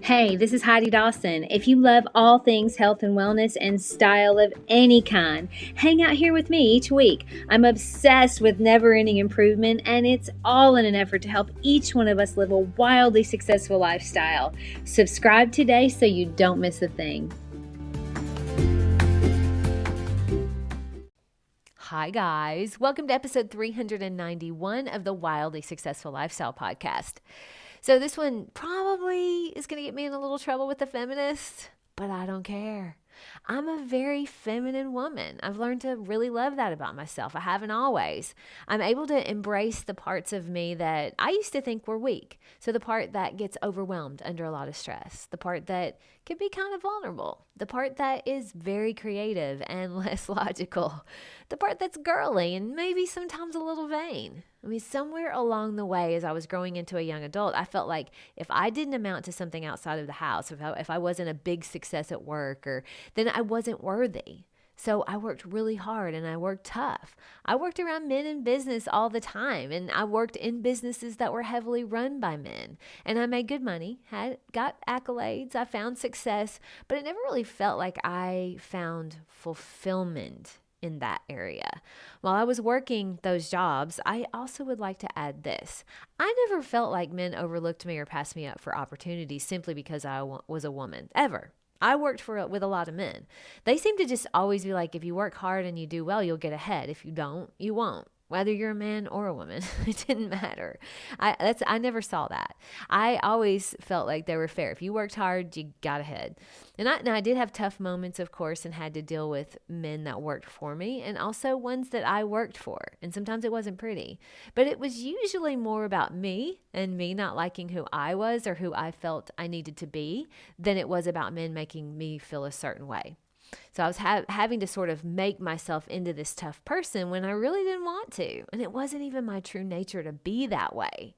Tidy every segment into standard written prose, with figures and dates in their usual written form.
Hey, this is Heidi Dawson. If you love all things health and wellness and style of any kind, hang out here with me each week. I'm obsessed with never-ending improvement, and it's all in an effort to help each one of us live a wildly successful lifestyle. Subscribe today so you don't miss a thing. Hi, guys. Welcome to episode 391 of the Wildly Successful Lifestyle Podcast. So this one probably is going to get me in a little trouble with the feminists, but I don't care. I'm a very feminine woman. I've learned to really love that about myself. I haven't always. I'm able to embrace the parts of me that I used to think were weak. So the part that gets overwhelmed under a lot of stress, the part that can be kind of vulnerable, the part that is very creative and less logical, the part that's girly and maybe sometimes a little vain. I mean, somewhere along the way, as I was growing into a young adult, I felt like if I didn't amount to something outside of the house, if I wasn't a big success at work, then I wasn't worthy. So I worked really hard and I worked tough. I worked around men in business all the time, and I worked in businesses that were heavily run by men. And I made good money, got accolades, I found success, but it never really felt like I found fulfillment in that area. While I was working those jobs, I also would like to add this. I never felt like men overlooked me or passed me up for opportunities simply because I was a woman, ever. I worked with a lot of men. They seem to just always be like, if you work hard and you do well, you'll get ahead. If you don't, you won't. Whether you're a man or a woman, it didn't matter. I never saw that. I always felt like they were fair. If you worked hard, you got ahead. And I did have tough moments, of course, and had to deal with men that worked for me and also ones that I worked for. And sometimes it wasn't pretty. But it was usually more about me and me not liking who I was or who I felt I needed to be than it was about men making me feel a certain way. So I was having to sort of make myself into this tough person when I really didn't want to. And it wasn't even my true nature to be that way.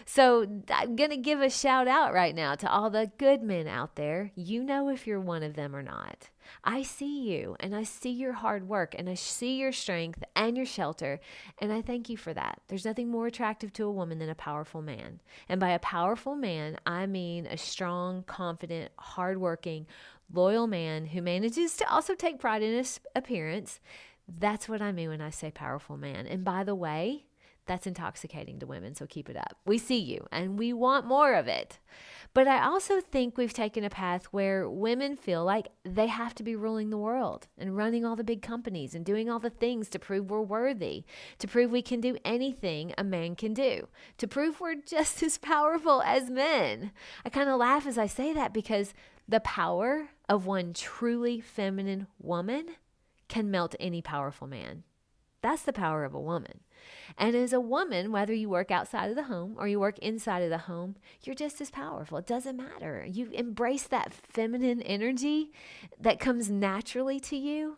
So I'm going to give a shout out right now to all the good men out there. You know if you're one of them or not. I see you, and I see your hard work, and I see your strength and your shelter, and I thank you for that. There's nothing more attractive to a woman than a powerful man. And by a powerful man, I mean a strong, confident, hardworking, loyal man who manages to also take pride in his appearance. That's what I mean when I say powerful man. And by the way, that's intoxicating to women, so keep it up. We see you, and we want more of it. But I also think we've taken a path where women feel like they have to be ruling the world and running all the big companies and doing all the things to prove we're worthy, to prove we can do anything a man can do, to prove we're just as powerful as men. I kind of laugh as I say that because the power of one truly feminine woman can melt any powerful man. That's the power of a woman. And as a woman, whether you work outside of the home or you work inside of the home, you're just as powerful. It doesn't matter. You embrace that feminine energy that comes naturally to you,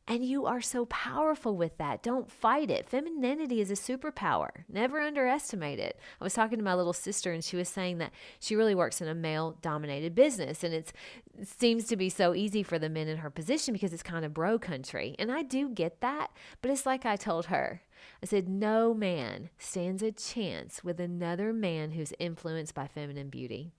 and you are so powerful with that. Don't fight it. Femininity is a superpower. Never underestimate it. I was talking to my little sister, and she was saying that she really works in a male-dominated business, and it seems to be so easy for the men in her position because it's kind of bro country. And I do get that, but it's like I told her. I said, no man stands a chance with another man who's influenced by feminine beauty.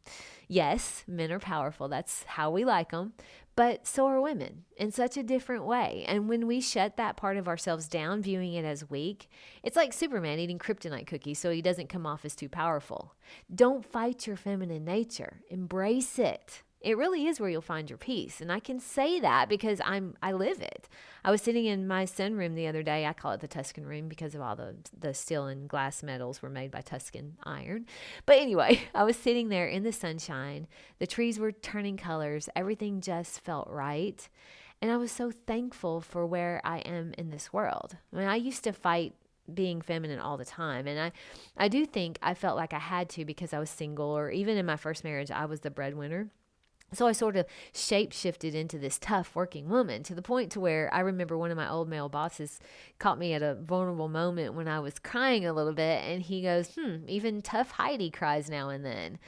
Yes, men are powerful. That's how we like them. But so are women in such a different way. And when we shut that part of ourselves down, viewing it as weak, it's like Superman eating kryptonite cookies so he doesn't come off as too powerful. Don't fight your feminine nature. Embrace it. It really is where you'll find your peace. And I can say that because I live it. I was sitting in my sunroom the other day. I call it the Tuscan room because of all the steel and glass metals were made by Tuscan iron. But anyway, I was sitting there in the sunshine. The trees were turning colors. Everything just felt right. And I was so thankful for where I am in this world. I mean, I used to fight being feminine all the time. And I do think I felt like I had to because I was single, or even in my first marriage, I was the breadwinner. So I sort of shape-shifted into this tough working woman to the point to where I remember one of my old male bosses caught me at a vulnerable moment when I was crying a little bit, and he goes, even tough Heidi cries now and then.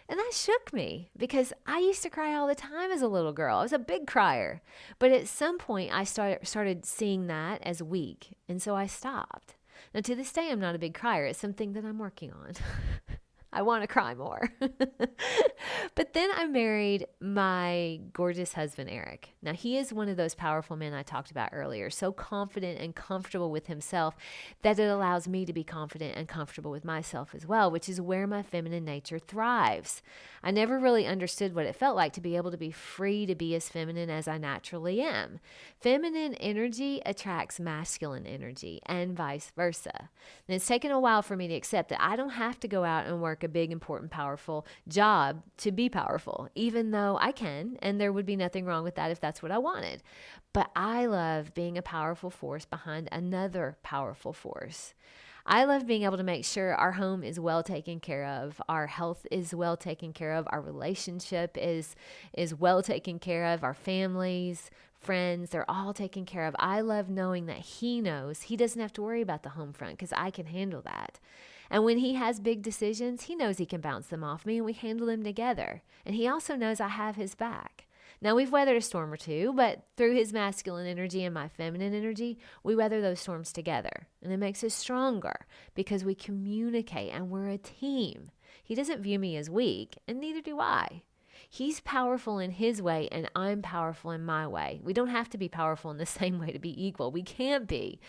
And that shook me because I used to cry all the time as a little girl. I was a big crier. But at some point, I started seeing that as weak, and so I stopped. Now, to this day, I'm not a big crier. It's something that I'm working on. I want to cry more. But then I married my gorgeous husband, Eric. Now, he is one of those powerful men I talked about earlier, so confident and comfortable with himself that it allows me to be confident and comfortable with myself as well, which is where my feminine nature thrives. I never really understood what it felt like to be able to be free to be as feminine as I naturally am. Feminine energy attracts masculine energy and vice versa. And it's taken a while for me to accept that I don't have to go out and work a big, important, powerful job to be powerful, even though I can, and there would be nothing wrong with that if that's what I wanted. But I love being a powerful force behind another powerful force. I love being able to make sure our home is well taken care of, our health is well taken care of, our relationship is well taken care of, our families, friends, they're all taken care of. I love knowing that he knows he doesn't have to worry about the home front because I can handle that. And when he has big decisions, he knows he can bounce them off me and we handle them together. And he also knows I have his back. Now, we've weathered a storm or two, but through his masculine energy and my feminine energy, we weather those storms together. And it makes us stronger because we communicate and we're a team. He doesn't view me as weak, and neither do I. He's powerful in his way, and I'm powerful in my way. We don't have to be powerful in the same way to be equal. We can't be.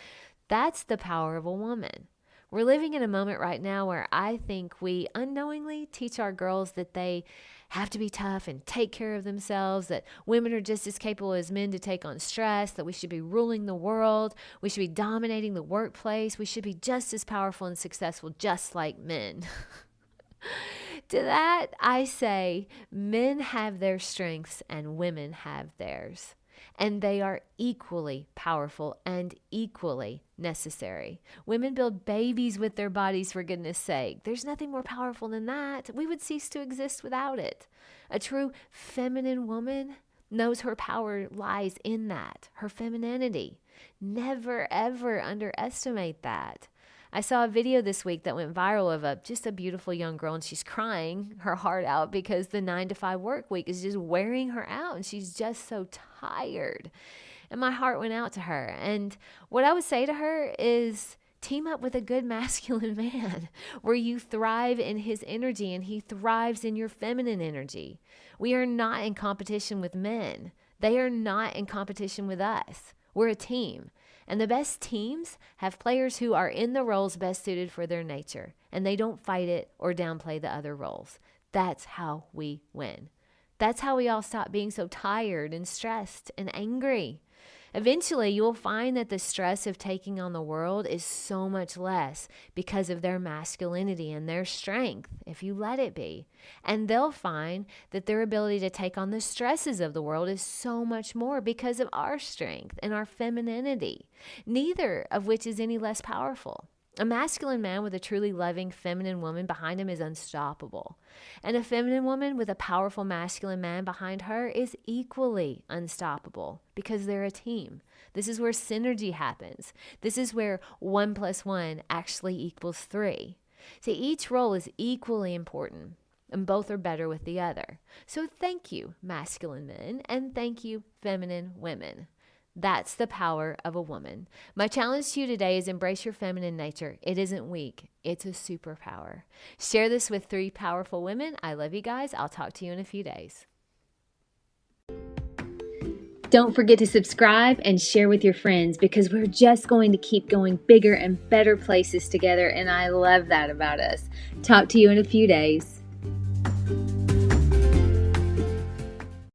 That's the power of a woman. We're living in a moment right now where I think we unknowingly teach our girls that they have to be tough and take care of themselves, that women are just as capable as men to take on stress, that we should be ruling the world, we should be dominating the workplace, we should be just as powerful and successful just like men. To that, I say men have their strengths and women have theirs. And they are equally powerful and equally necessary. Women build babies with their bodies, for goodness sake. There's nothing more powerful than that. We would cease to exist without it. A true feminine woman knows her power lies in that, her femininity. Never, ever underestimate that. I saw a video this week that went viral of just a beautiful young girl, and she's crying her heart out because the 9-to-5 work week is just wearing her out, and she's just so tired. And my heart went out to her. And what I would say to her is team up with a good masculine man where you thrive in his energy and he thrives in your feminine energy. We are not in competition with men. They are not in competition with us. We're a team. And the best teams have players who are in the roles best suited for their nature, and they don't fight it or downplay the other roles. That's how we win. That's how we all stop being so tired and stressed and angry. Eventually, you will find that the stress of taking on the world is so much less because of their masculinity and their strength, if you let it be. And they'll find that their ability to take on the stresses of the world is so much more because of our strength and our femininity, neither of which is any less powerful. A masculine man with a truly loving feminine woman behind him is unstoppable. And a feminine woman with a powerful masculine man behind her is equally unstoppable because they're a team. This is where synergy happens. This is where 1 + 1 actually equals 3. See, each role is equally important, and both are better with the other. So thank you, masculine men, and thank you, feminine women. That's the power of a woman. My challenge to you today is embrace your feminine nature. It isn't weak. It's a superpower. Share this with 3 powerful women. I love you guys. I'll talk to you in a few days. Don't forget to subscribe and share with your friends because we're just going to keep going bigger and better places together, and I love that about us. Talk to you in a few days.